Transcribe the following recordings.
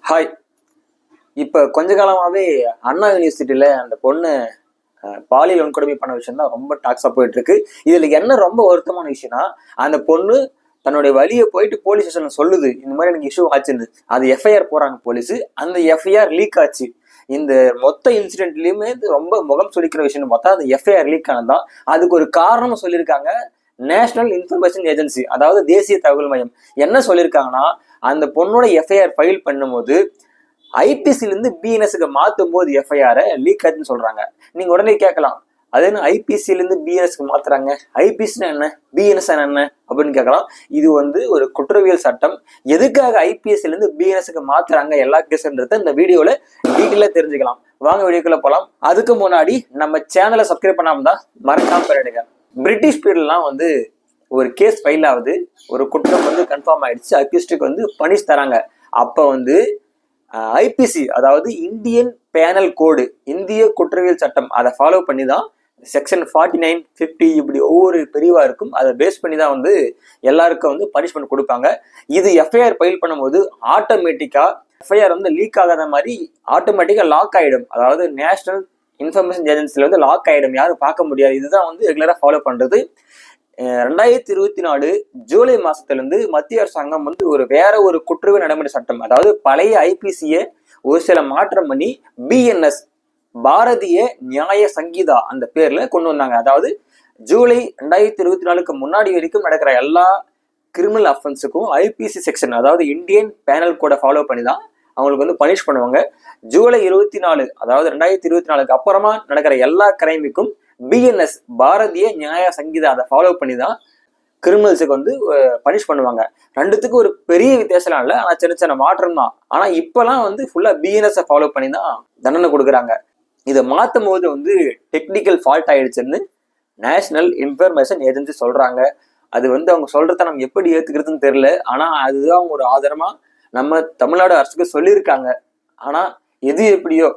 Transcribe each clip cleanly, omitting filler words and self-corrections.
Hi. இப்போ கொஞ்ச காலமாகவே அண்ணா யூனிவர்சிட்டியில் அந்த பொண்ணு பாலியல் வன்கொடுமை பண்ண விஷயம் தான் ரொம்ப டாக்ஸாக போயிட்டு இருக்கு. இதில் என்ன ரொம்ப வருத்தமான விஷயம்னா, அந்த பொண்ணு தன்னுடைய வழியை போயிட்டு போலீஸ் ஸ்டேஷனில் சொல்லுது, இந்த மாதிரி எனக்கு இஷ்யூ ஆச்சுன்னு. அது எஃப்ஐஆர் போகிறாங்க போலீஸு. அந்த எஃப்ஐஆர் லீக் ஆச்சு. இந்த மொத்த இன்சிடென்ட்லையுமே ரொம்ப முகம் சுளிக்கிற விஷயம்னு பார்த்தா அந்த எஃப்ஐஆர் லீக் ஆனதுதான். அதுக்கு ஒரு காரணம் சொல்லியிருக்காங்க நேஷனல் இன்ஃபர்மேஷன் ஏஜென்சி, அதாவது தேசிய தகவல் மையம். என்ன சொல்லியிருக்காங்கன்னா, அந்த பொண்ணோட எஃப்ஐஆர் ஃபைல் பண்ணும்போது ஐபிசிலிருந்து பிஎன்எஸ்க்கு மாற்றும் போது எஃப்ஐஆரை லீக் ஆச்சுன்னு சொல்றாங்க. நீங்க உடனே கேட்கலாம், அது என்ன ஐபிசிலிருந்து பிஎன்எஸ்க்கு மாத்துறாங்க, ஐபிசினா என்ன, பிஎன்எஸ் என்ன அப்படின்னு கேட்கலாம். இது ஒரு குற்றவியல் சட்டம். எதுக்காக ஐபிஎஸ்ல இருந்து பிஎன்எஸ்க்கு மாத்துறாங்க எல்லா கேஸ்ன்றத இந்த வீடியோல டீட்டெயிலா தெரிஞ்சுக்கலாம். வாங்க வீடியோக்குள்ள போலாம். அதுக்கு முன்னாடி நம்ம சேனலை சப்ஸ்கிரைப் பண்ணாம தான் மறக்காம பண்ணிடுங்க. பிரிட்டிஷ் பீரியட்லாம் ஒரு கேஸ் ஃபைல் ஆகுது, ஒரு குற்றம் கன்ஃபார்ம் ஆயிடுச்சு, அக்யூஸ்டுக்கு பனிஷ் தராங்க. அப்ப ஐபிசி, அதாவது இந்தியன் பேனல் கோடு, இந்திய குற்றவியல் சட்டம், அதை ஃபாலோ பண்ணி தான் செக்ஷன் 49, 50 இப்படி ஒவ்வொரு பிரிவா இருக்கும். அதை பேஸ் பண்ணி தான் எல்லாருக்கும் பனிஷ்மெண்ட் கொடுப்பாங்க. இது எஃப்ஐஆர் ஃபைல் பண்ணும்போது ஆட்டோமேட்டிக்கா எஃப்ஐஆர் லீக் ஆகாத மாதிரி ஆட்டோமேட்டிக்கா லாக் ஆயிடும். அதாவது நேஷனல் இன்ஃபர்மேஷன் ஏஜென்சில லாக் ஆயிடும், யாரும் பார்க்க முடியாது. இதுதான் ரெகுலரா ஃபாலோ பண்றது. 2024 ஜூலை மாசத்துல மத்திய அரசாங்கம் வேற ஒரு குற்றவியல் நடைமுறை சட்டம், அதாவது பழைய ஐபிசியை ஒரு சில மாற்றம் பண்ணி பிஎன்எஸ், பாரதிய நியாய சங்கீதா அந்த பேர்ல கொண்டு வந்தாங்க. அதாவது ஜூலை 2024க்கு முன்னாடி வரைக்கும் நடக்கிற எல்லா கிரிமினல் அஃபென்ஸுக்கும் ஐபிசி செக்ஷன், அதாவது இந்தியன் பேனல் கோடை ஃபாலோ பண்ணி தான் அவங்களுக்கு பனிஷ் பண்ணுவாங்க. ஜூலை 24, அதாவது 2024க்கு அப்புறமா நடக்கிற எல்லா கிரைமுக்கும் பிஎன்எஸ், பாரதிய நியாய சங்கீதா, அதை ஃபாலோ பண்ணி தான் கிரிமினல்ஸுக்கு பனிஷ் பண்ணுவாங்க. ரெண்டுத்துக்கும் ஒரு பெரிய வித்தியாசம் இல்லை, ஆனா சின்ன சின்ன மாற்றம் தான். ஆனா இப்பெல்லாம் ஃபுல்லா பிஎன்எஸ் ஃபாலோ பண்ணி தான் தண்டனை கொடுக்குறாங்க. இதை மாற்றும் போது டெக்னிக்கல் ஃபால்ட் ஆயிடுச்சுன்னு நேஷனல் இன்ஃபர்மேஷன் ஏஜென்சி சொல்றாங்க. அது அவங்க சொல்றத நம்ம எப்படி ஏத்துக்கிறதுன்னு தெரியல. ஆனா அதுதான் ஒரு ஆதாரமா நம்ம தமிழ்நாடு அரசுக்கு சொல்லியிருக்காங்க. ஆனா எது எப்படியோ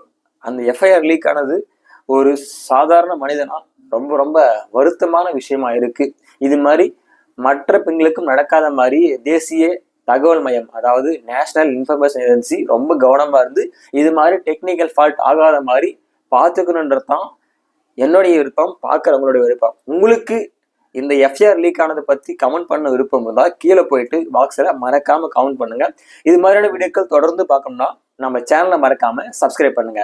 அந்த எஃப்ஐஆர் லீக் ஆனது ஒரு சாதாரண மனிதனா ரொம்ப ரொம்ப வருத்தமான விஷயமா இருக்கு. இது மாதிரி மற்ற பெண்களுக்கும் நடக்காத மாதிரி தேசிய தகவல் மையம், அதாவது நேஷனல் இன்ஃபர்மேஷன் ஏஜென்சி ரொம்ப கவனமா இருந்து இது மாதிரி டெக்னிக்கல் ஃபால்ட் ஆகாத மாதிரி பார்த்துக்கணுன்றதான் என்னுடைய விருப்பம், பார்க்குறவங்களுடைய விருப்பம். உங்களுக்கு இந்த எஃப்ஐஆர் லீக் ஆனதை பத்தி கமெண்ட் பண்ண விருப்பம் இருந்தால் கீழே போயிட்டு பாக்ஸில் மறக்காம கமெண்ட் பண்ணுங்க. இது மாதிரியான வீடியோக்கள் தொடர்ந்து பார்க்கணும்னா நம்ம சேனலை மறக்காம சப்ஸ்கிரைப் பண்ணுங்க.